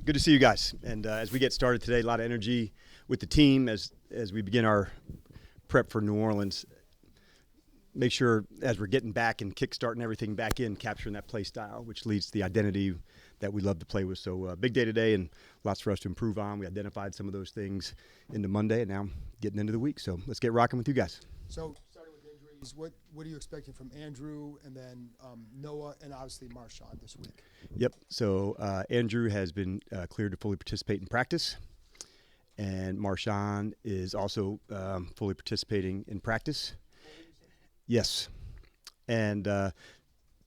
Good to see you guys. And as we get started today, a lot of energy with the team as we begin our prep for New Orleans. Make sure as we're getting back and kickstarting everything back in, capturing that play style, which leads to the identity that we love to play with. So big day today and lots for us to improve on. We identified some of those things into Monday and now getting into the week. So let's get rocking with you guys. So starting with injuries, what are you expecting from Andrew and then Noah and obviously Marshawn this week? Yep. So Andrew has been cleared to fully participate in practice. And Marshawn is also fully participating in practice. Yes. And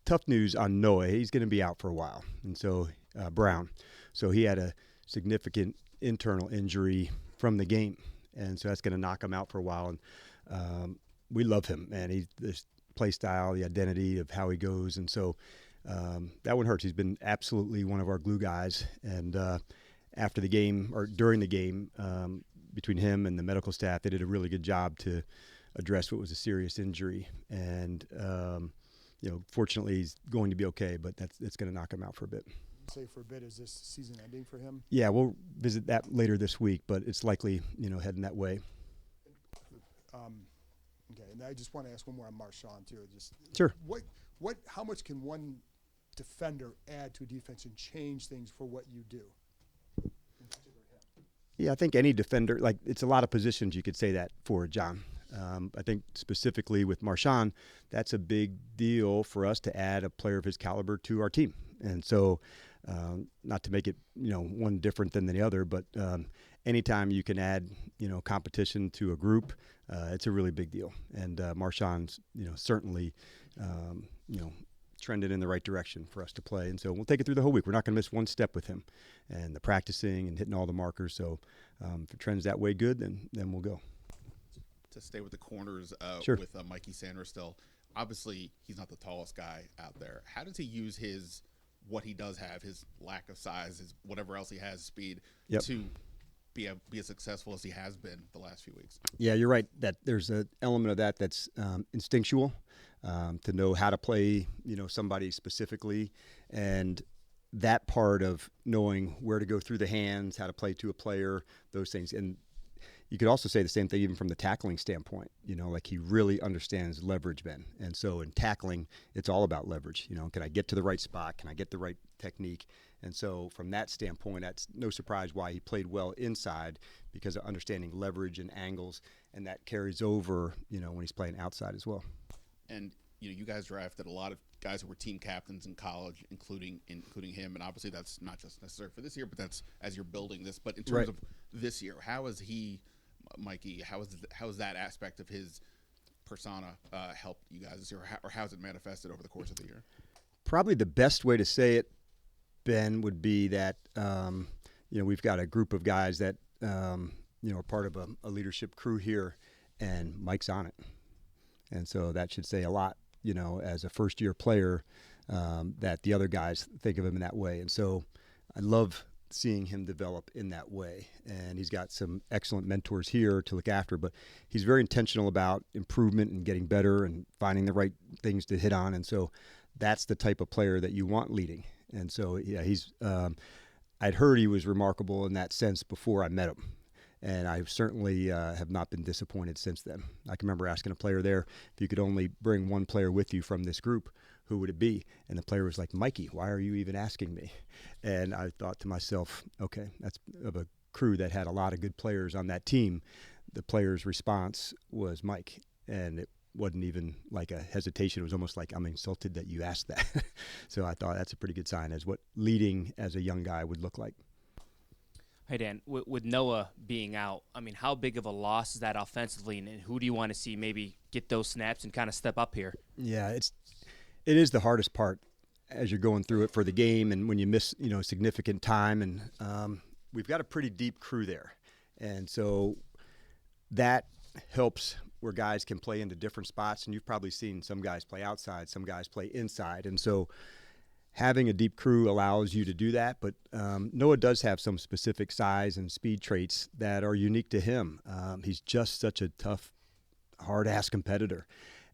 tough news on Noah. He's going to be out for a while. And so Brown. So he had a significant internal injury from the game. And so that's going to knock him out for a while. And we love him, man. He's this play style, the identity of how he goes. And so that one hurts. He's been absolutely one of our glue guys. And after the game or during the game, between him and the medical staff, they did a really good job to address what was a serious injury. And, fortunately he's going to be okay, but it's going to knock him out for a bit. Say for a bit, is this season ending for him? Yeah, we'll visit that later this week, but it's likely, heading that way. Okay, and I just want to ask one more on Marshawn too. Just Sure. How much can one defender add to a defense and change things for what you do? Yeah, I think any defender, it's a lot of positions you could say that for, John. I think specifically with Marshawn, that's a big deal for us to add a player of his caliber to our team. And so not to make it, one different than the other, but anytime you can add, competition to a group, it's a really big deal. And Marshawn's, certainly, trended in the right direction for us to play. And so we'll take it through the whole week. We're not going to miss one step with him and the practicing and hitting all the markers. So if it trends that way good, then we'll go. To stay with the corners Sure. with Mikey Sanders still. Obviously, he's not the tallest guy out there. How does he use what he does have, his lack of size, his whatever else he has, speed, Yep. to be as successful as he has been the last few weeks? Yeah, you're right. That there's an element of that that's instinctual, to know how to play, somebody specifically, and that part of knowing where to go through the hands, how to play to a player, those things. And you could also say the same thing even from the tackling standpoint. He really understands leverage, Ben. And so in tackling, it's all about leverage. Can I get to the right spot? Can I get the right technique? And so from that standpoint, that's no surprise why he played well inside, because of understanding leverage and angles, and that carries over, when he's playing outside as well. And you guys drafted a lot of guys who were team captains in college, including him. And obviously, that's not just necessary for this year, but that's as you're building this. But in terms Right. of this year, how is he, Mikey? How is that aspect of his persona helped you guys this year, or how has it manifested over the course of the year? Probably the best way to say it, Ben, would be that we've got a group of guys that are part of a leadership crew here, and Mike's on it, and so that should say a lot. As a first-year player, that the other guys think of him in that way, and so I love seeing him develop in that way. And he's got some excellent mentors here to look after, but he's very intentional about improvement and getting better and finding the right things to hit on, and so that's the type of player that you want leading. And so, yeah, he's. I'd heard he was remarkable in that sense before I met him, and I certainly have not been disappointed since then. I can remember asking a player there, if you could only bring one player with you from this group, who would it be? And the player was like, Mikey, why are you even asking me? And I thought to myself, okay, that's of a crew that had a lot of good players on that team. The player's response was Mike, and it wasn't even like a hesitation. It was almost like, I'm insulted that you asked that. So I thought that's a pretty good sign as what leading as a young guy would look like. Hey, Dan, with Noah being out, how big of a loss is that offensively, and who do you want to see maybe get those snaps and kind of step up here? Yeah, it is the hardest part as you're going through it for the game, and when you miss, significant time, and we've got a pretty deep crew there, and so that helps where guys can play into different spots, and you've probably seen some guys play outside, some guys play inside, and so having a deep crew allows you to do that. But Noah does have some specific size and speed traits that are unique to him. He's just such a tough, hard-ass competitor,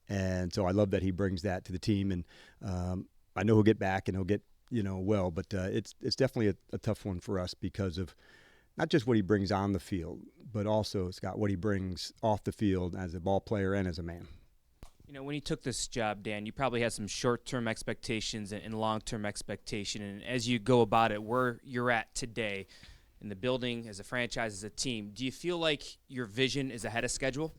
and so I love that he brings that to the team. And I know he'll get back and he'll get well. But it's definitely a tough one for us because of not just what he brings on the field, but also, Scott, what he brings off the field as a ball player and as a man. When you took this job, Dan, you probably had some short-term expectations and long-term expectation. And as you go about it, where you're at today in the building, as a franchise, as a team, do you feel like your vision is ahead of schedule?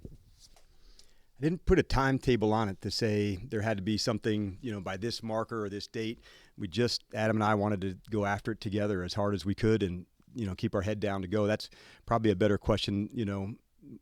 I didn't put a timetable on it to say there had to be something, by this marker or this date. Adam and I wanted to go after it together as hard as we could and, keep our head down to go. That's probably a better question,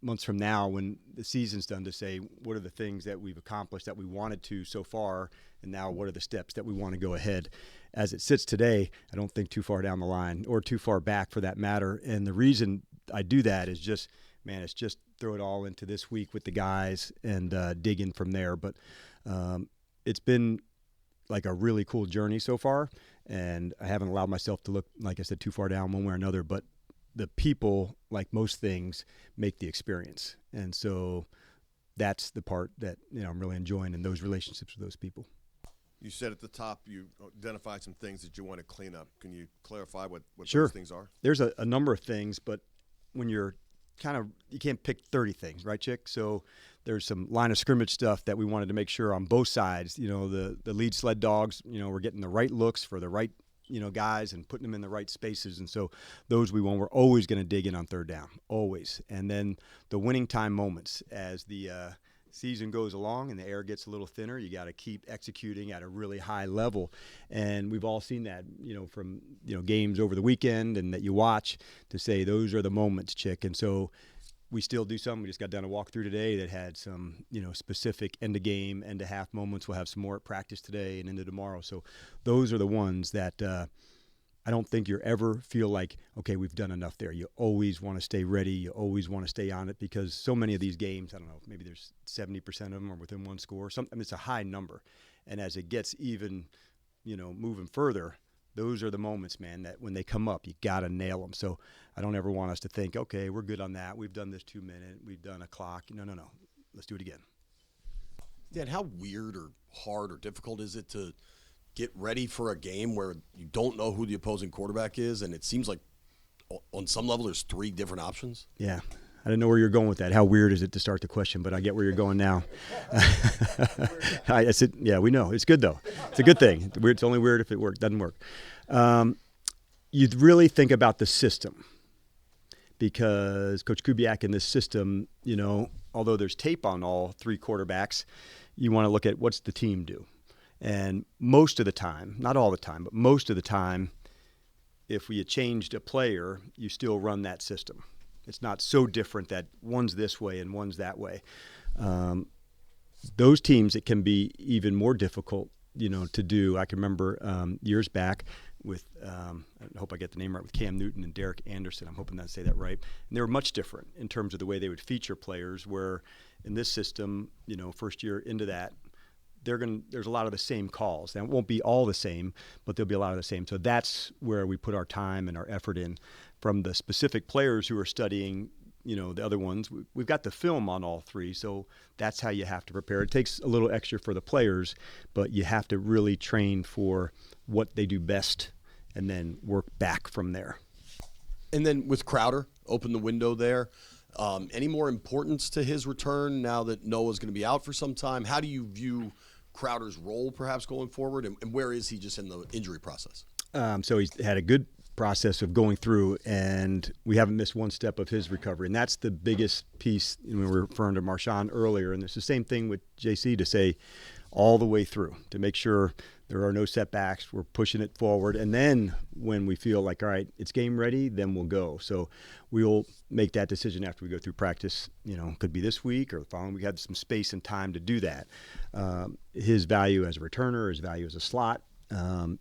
months from now when the season's done, to say what are the things that we've accomplished that we wanted to so far, and now what are the steps that we want to go ahead. As it sits today, I don't think too far down the line or too far back for that matter. And the reason I do that is it's just throw it all into this week with the guys and dig in from there. But it's been like a really cool journey so far, and I haven't allowed myself to look, like I said, too far down one way or another. But the people, like most things, make the experience. And so that's the part that I'm really enjoying in those relationships with those people. You said at the top you identified some things that you want to clean up. Can you clarify what Sure. those things are? There's a number of things, but when you're you can't pick 30 things, right, Chick? So there's some line of scrimmage stuff that we wanted to make sure on both sides, the lead sled dogs, we're getting the right looks for the right guys and putting them in the right spaces. And so those we're always going to dig in on third down, always. And then the winning time moments as the season goes along and the air gets a little thinner, you got to keep executing at a really high level. And we've all seen that, from, games over the weekend and that you watch, to say those are the moments, Chick. And so we still do some. We just got done a walkthrough today that had some, specific end of game, end of half moments. We'll have some more at practice today and into tomorrow. So those are the ones that I don't think you ever feel like, okay, we've done enough there. You always want to stay ready. You always want to stay on it, because so many of these games, I don't know, maybe there's 70% of them are within one score. It's a high number. And as it gets even, moving further, those are the moments, man, that when they come up, you got to nail them. So I don't ever want us to think, okay, we're good on that. We've done this 2 minute. We've done a clock. No. Let's do it again. Dan, how weird or hard or difficult is it to get ready for a game where you don't know who the opposing quarterback is, and it seems like on some level there's 3 different options? Yeah. I didn't know where you're going with that. How weird is it to start the question, but I get where you're going now. I said, yeah, we know. It's good, though. It's a good thing. It's only weird if it doesn't work. You'd really think about the system, because Coach Kubiak in this system, although there's tape on all 3 quarterbacks, you want to look at what's the team do. And most of the time, not all the time, but most of the time, if we had changed a player, you still run that system. It's not so different that one's this way and one's that way. Those teams, it can be even more difficult, to do. I can remember years back with, I hope I get the name right, with Cam Newton and Derek Anderson. I'm hoping I say that right. And they were much different in terms of the way they would feature players, where in this system, first year into that, there's a lot of the same calls. And it won't be all the same, but there'll be a lot of the same. So that's where we put our time and our effort in. From the specific players who are studying, the other ones, we've got the film on all 3, so that's how you have to prepare. It takes a little extra for the players, but you have to really train for what they do best and then work back from there. And then with Crowder, open the window there. Any more importance to his return now that Noah's going to be out for some time? How do you view Crowder's role perhaps going forward, and where is he just in the injury process? So he's had a good process of going through, and we haven't missed one step of his recovery. And that's the biggest piece. We were referring to Marshawn earlier, and it's the same thing with JC, to say all the way through, to make sure there are no setbacks. We're pushing it forward. And then when we feel like, all right, it's game ready, then we'll go. So we'll make that decision after we go through practice. Could be this week or the following. We have some space and time to do that. His value as a returner, his value as a slot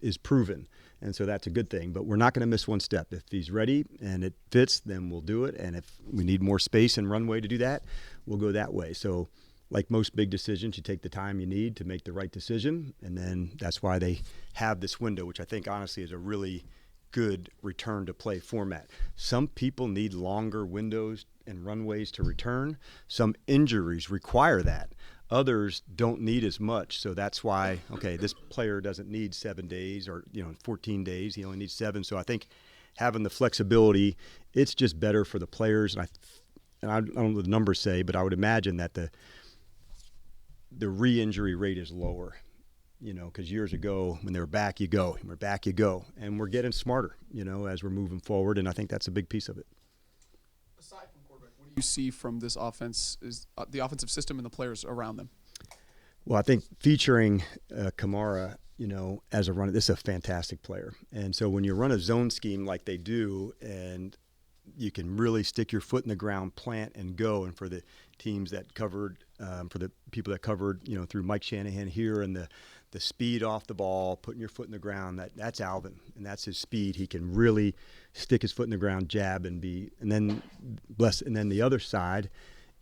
is proven. And so that's a good thing. But we're not going to miss one step. If he's ready and it fits, then we'll do it. And if we need more space and runway to do that, we'll go that way. So like most big decisions, you take the time you need to make the right decision. And then that's why they have this window, which I think honestly is a really good return to play format. Some people need longer windows and runways to return. Some injuries require that. Others don't need as much, so that's why, okay, this player doesn't need 7 days or 14 days. He only needs 7. So I think having the flexibility, it's just better for the players. And I don't know what the numbers say, but I would imagine that the re-injury rate is lower. Because years ago when they were back, you go, and we're back, you go, and we're getting smarter, as we're moving forward, and I think that's a big piece of it. Aside from quarterback, what do you see from this offense, is the offensive system and the players around them? Well, I think featuring Kamara, as a runner, this is a fantastic player. And so when you run a zone scheme like they do, and you can really stick your foot in the ground, plant, and go. And for the teams that covered, for the people that covered, through Mike Shanahan here, and the speed off the ball, putting your foot in the ground, that's Alvin, and that's his speed. He can really stick his foot in the ground, jab, and then the other side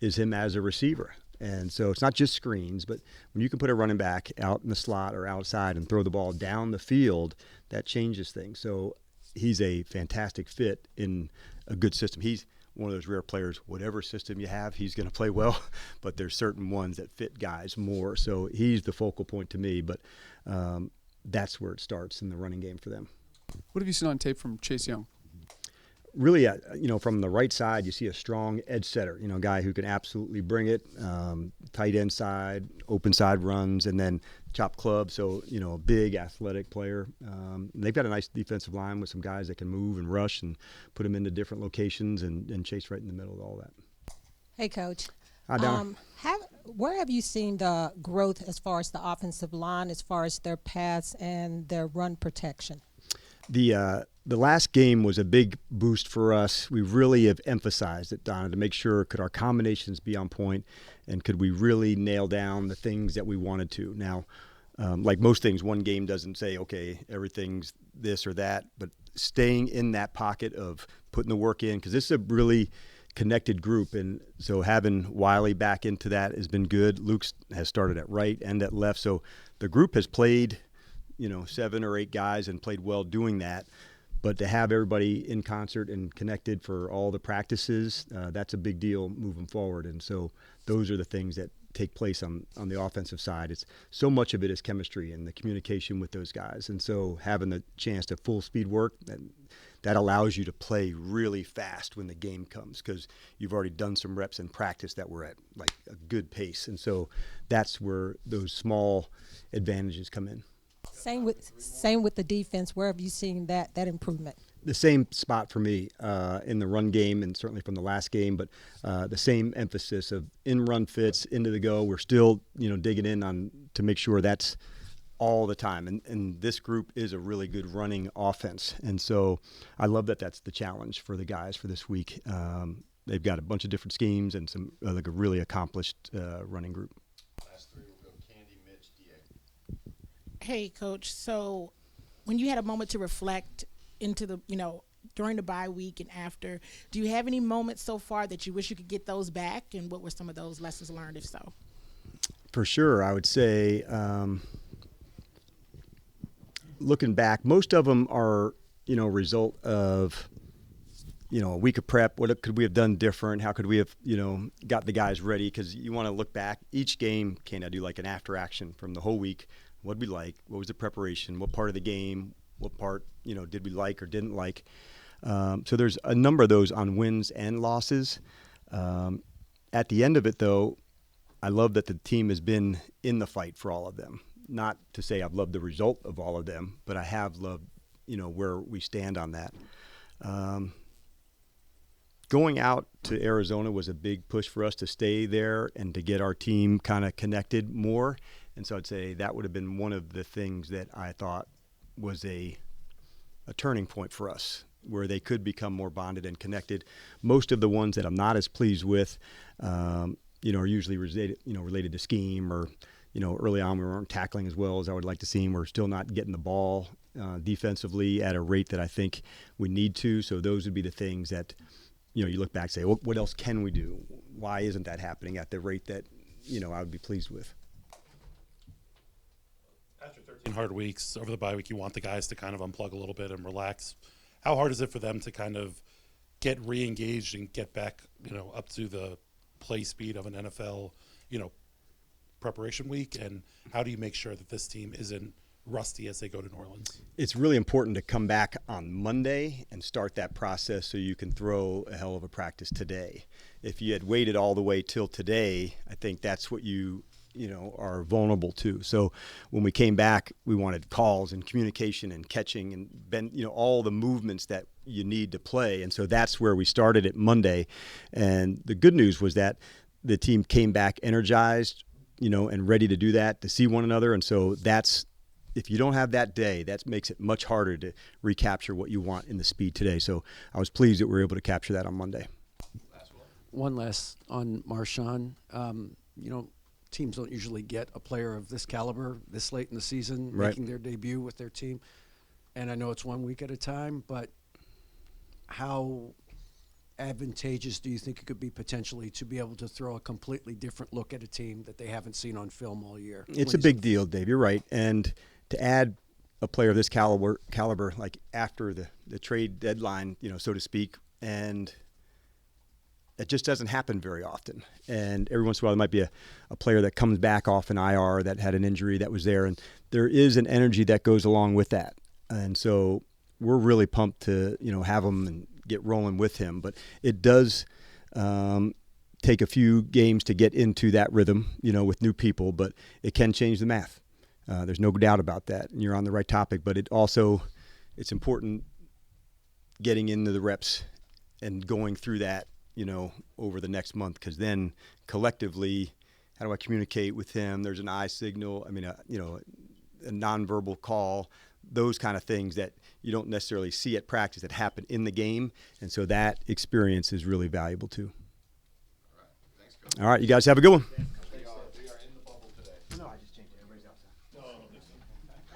is him as a receiver. And so it's not just screens, but when you can put a running back out in the slot or outside and throw the ball down the field, that changes things. So he's a fantastic fit in a good system. He's one of those rare players, whatever system you have, he's going to play well, but there's certain ones that fit guys more. So he's the focal point to me, but that's where it starts in the running game for them. What have you seen on tape from Chase Young? Really, from the right side, you see a strong edge setter, a guy who can absolutely bring it, tight end side, open side runs, and then chop club. So, a big athletic player. They've got a nice defensive line with some guys that can move and rush and put them into different locations and chase right in the middle of all that. Hey, Coach. Hi, Donna. Where have you seen the growth as far as the offensive line, as far as their pass and their run protection? The last game was a big boost for us. We really have emphasized it, Donna, to make sure could our combinations be on point, and could we really nail down the things that we wanted to. Now, like most things, one game doesn't say, okay, everything's this or that, but staying in that pocket of putting the work in, because this is a really connected group, and so having Wiley back into that has been good. Luke has started at right and at left, so the group has played 7 or 8 guys and played well doing that. But to have everybody in concert and connected for all the practices, that's a big deal moving forward. And so those are the things that take place on the offensive side. It's so much of it is chemistry and the communication with those guys. And so having the chance to full speed work, that allows you to play really fast when the game comes, because you've already done some reps in practice that were at like a good pace. And so that's where those small advantages come in. Same with the defense. Where have you seen that improvement? The same spot for me in the run game, and certainly from the last game, but the same emphasis of in-run fits, into the go. We're still, digging in on to make sure that's all the time. And this group is a really good running offense. And so I love that that's the challenge for the guys for this week. They've got a bunch of different schemes and some like a really accomplished running group. Last 3 will go Candy, Mitch, DA. Hey, Coach. So when you had a moment to reflect into the, during the bye week and after, do you have any moments so far that you wish you could get those back? And what were some of those lessons learned, if so? For sure. I would say looking back, most of them are, a result of, a week of prep. What could we have done different? How could we have, got the guys ready? Because you want to look back. Each game, can I do like an after action from the whole week? What did we like? What was the preparation? What part of the game? What part, did we like or didn't like? So there's a number of those on wins and losses. At the end of it, though, I love that the team has been in the fight for all of them. Not to say I've loved the result of all of them, but I have loved, where we stand on that. Going out to Arizona was a big push for us to stay there and to get our team kind of connected more. And so I'd say that would have been one of the things that I thought was a turning point for us, where they could become more bonded and connected. Most of the ones that I'm not as pleased with, are usually related to scheme, or, early on we weren't tackling as well as I would like to see. We're still not getting the ball defensively at a rate that I think we need to. So those would be the things that, you look back and say, well, what else can we do? Why isn't that happening at the rate that, I would be pleased with? After 13 hard weeks over the bye week, you want the guys to kind of unplug a little bit and relax. How hard is it for them to kind of get re-engaged and get back, up to the play speed of an NFL, preparation week, and how do you make sure that this team isn't rusty as they go to New Orleans? It's really important to come back on Monday and start that process so you can throw a hell of a practice today. If you had waited all the way till today, I think that's what you are vulnerable to. So when we came back, we wanted calls and communication and catching and all the movements that you need to play. And so that's where we started it Monday. And the good news was that the team came back energized, and ready to do that, to see one another. And so if you don't have that day, that makes it much harder to recapture what you want in the speed today. So I was pleased that we were able to capture that on Monday. One last on Marshawn. Teams don't usually get a player of this caliber this late in the season making their debut with their team. And I know it's 1 week at a time, but how advantageous do you think it could be potentially to be able to throw a completely different look at a team that they haven't seen on film all year? It's a big deal, Dave. You're right. And to add a player of this caliber like after the trade deadline, so to speak, and it just doesn't happen very often. And every once in a while there might be a player that comes back off an IR that had an injury that was there, and there is an energy that goes along with that. And so we're really pumped to have him and get rolling with him. But it does take a few games to get into that rhythm, with new people, but it can change the math. There's no doubt about that, and you're on the right topic. But it's important getting into the reps and going through that, over the next month, because then collectively, how do I communicate with him? There's an eye signal. A nonverbal call, those kind of things that you don't necessarily see at practice that happen in the game. And so that experience is really valuable too. All right. Thanks, Coach. All right. You guys have a good one. We are in the bubble today. No, I just changed it. Everybody's outside. No, I don't think so.